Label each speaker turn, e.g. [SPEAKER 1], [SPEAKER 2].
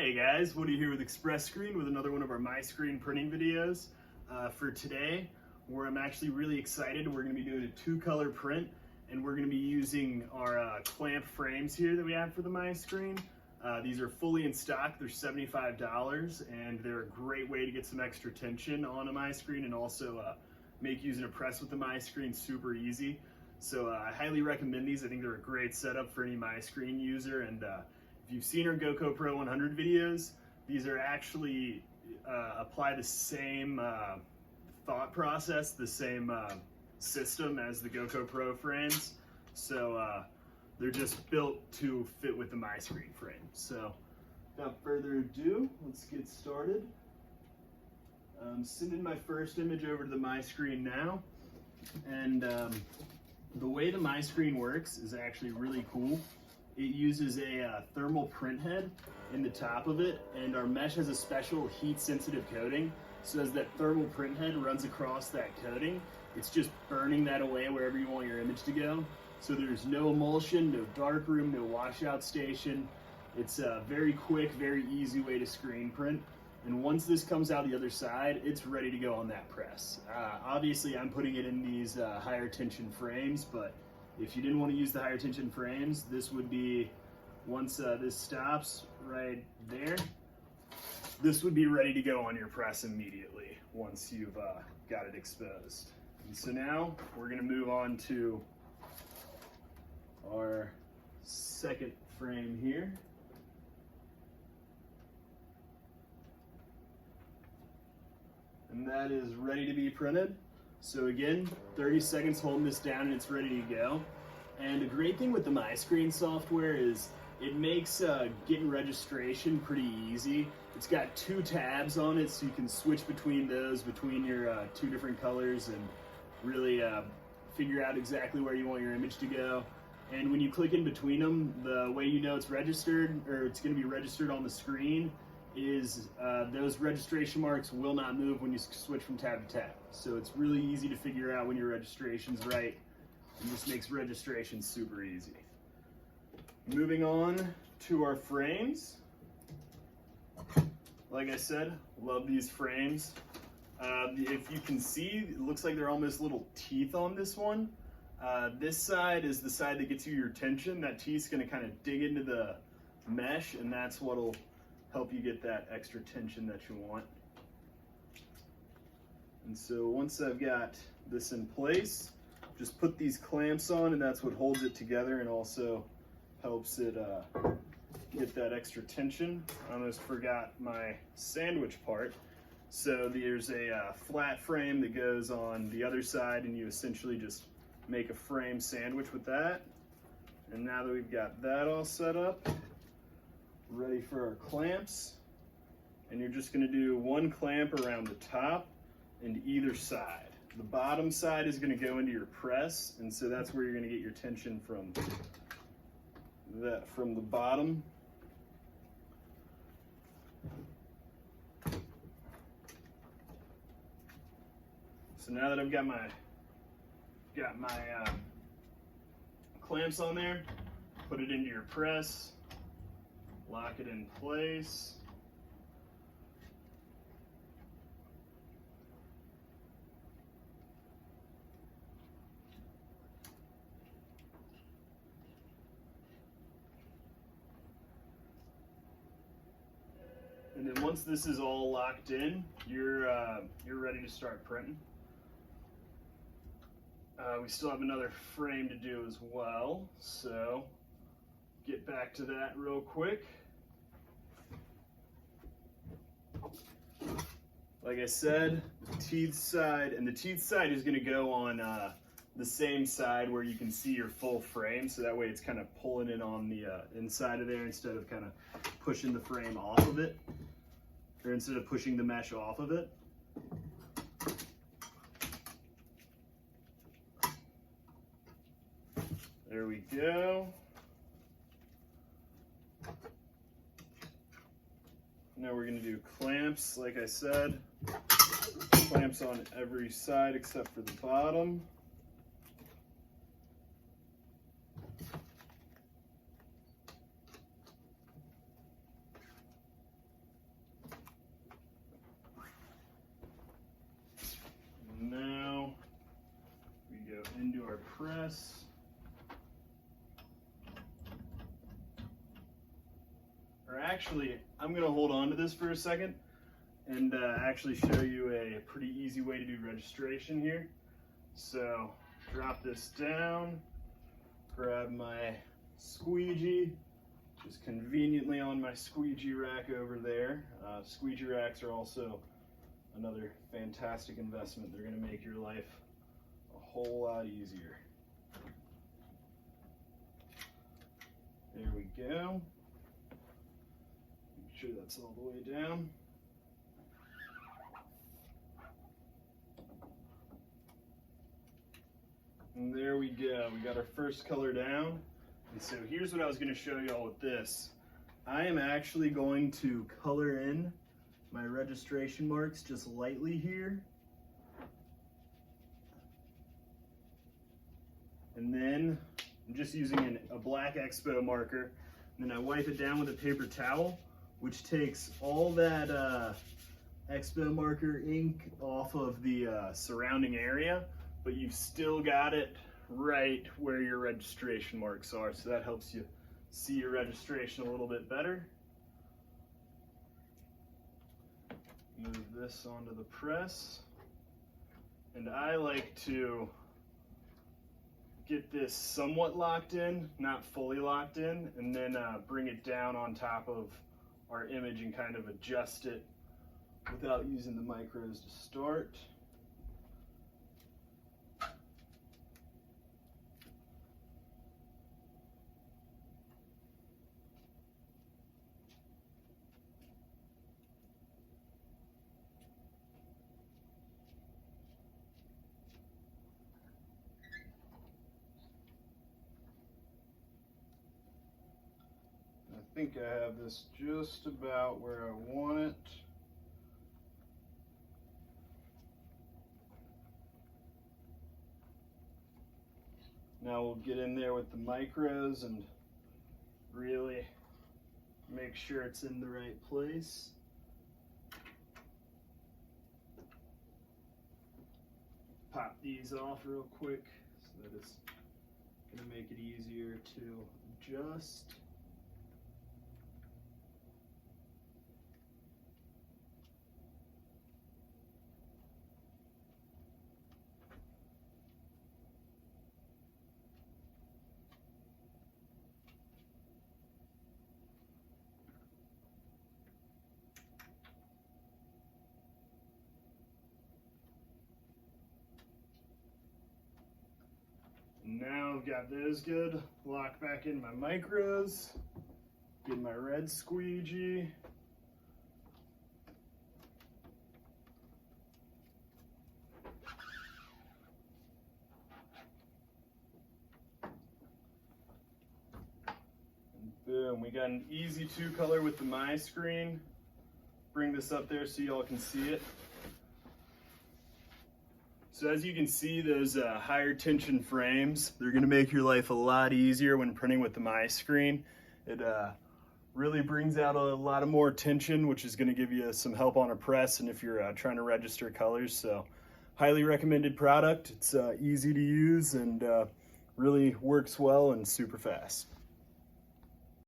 [SPEAKER 1] Hey guys, Woody here with Express Screen with another one of our MiScreen printing videos. For today, where I'm actually really excited, we're going to be doing a 2-color print, and we're going to be using our clamp frames here that we have for the MiScreen. These are fully in stock, they're $75, and they're a great way to get some extra tension on a MiScreen and also make using a press with the MiScreen super easy. So I highly recommend these. I think they're a great setup for any MiScreen user, and if you've seen our GoPro 100 videos, these are actually apply the same thought process, the same system as the GoPro frames. So they're just built to fit with the MiScreen frame. So without further ado, let's get started. I'm sending my first image over to the MiScreen now, and the way the MiScreen works is actually really cool. It uses a thermal print head in the top of it, and our mesh has a special heat-sensitive coating. So as that thermal print head runs across that coating, it's just burning that away wherever you want your image to go. So there's no emulsion, no darkroom, no washout station. It's a very quick, very easy way to screen print. And once this comes out the other side, it's ready to go on that press. Obviously, I'm putting it in these higher tension frames, but if you didn't want to use the higher tension frames, this would be, once this stops right there, this would be ready to go on your press immediately once you've got it exposed. And so now we're going to move on to our second frame here. And that is ready to be printed. So again, 30 seconds holding this down and it's ready to go. And the great thing with the MiScreen software is it makes getting registration pretty easy. It's got 2 tabs on it, so you can switch between those, between your 2 different colors, and really figure out exactly where you want your image to go. And when you click in between them, the way you know it's registered, or it's going to be registered on the screen, is those registration marks will not move when you switch from tab to tab. So it's really easy to figure out when your registration's right. It just makes registration super easy. Moving on to our frames. Like I said, love these frames. If you can see, it looks like they're almost little teeth on this one. This side is the side that gets you your tension. That teeth's gonna kind of dig into the mesh, and that's what'll help you get that extra tension that you want. And so once I've got this in place, just put these clamps on, and that's what holds it together and also helps it get that extra tension. I almost forgot my sandwich part. So there's a flat frame that goes on the other side, and you essentially just make a frame sandwich with that. And now that we've got that all set up, ready for our clamps, and you're just going to do 1 clamp around the top and either side. The bottom side is going to go into your press, and so that's where you're going to get your tension from the bottom. So now that I've got my clamps on there, put it into your press. Lock it in place. And then once this is all locked in, you're ready to start printing. We still have another frame to do as well, so get back to that real quick. Like I said, teeth side, and the teeth side is going to go on the same side where you can see your full frame, so that way it's kind of pulling it on the inside of there instead of kind of pushing the frame off of it, or instead of pushing the mesh off of it. There we go. Now we're going to do clamps, like I said. Clamps on every side except for the bottom. press. Or actually, I'm gonna hold on to this for a second and actually show you a pretty easy way to do registration here. So drop this down, grab my squeegee, just conveniently on my squeegee rack over there. Squeegee racks are also another fantastic investment. They're gonna make your life a whole lot easier. There we go. Make sure that's all the way down. And there we go. We got our first color down. And so here's what I was going to show y'all with this. I am actually going to color in my registration marks just lightly here. And then I'm just using a black Expo marker. And then I wipe it down with a paper towel, which takes all that Expo marker ink off of the surrounding area, but you've still got it right where your registration marks are. So that helps you see your registration a little bit better. Move this onto the press. And I like to get this somewhat locked in, not fully locked in, and then bring it down on top of our image and kind of adjust it without using the micros to start. I think I have this just about where I want it. Now we'll get in there with the micros and really make sure it's in the right place. Pop these off real quick so that it's going to make it easier to adjust. Now I've got those good. Lock back in my micros. Get my red squeegee. And boom, we got an easy 2-color with the MiScreen. Bring this up there so y'all can see it. So as you can see, those higher tension frames, they're gonna make your life a lot easier when printing with the MiScreen. It really brings out a lot of more tension, which is gonna give you some help on a press and if you're trying to register colors. So highly recommended product. It's easy to use and really works well and super fast.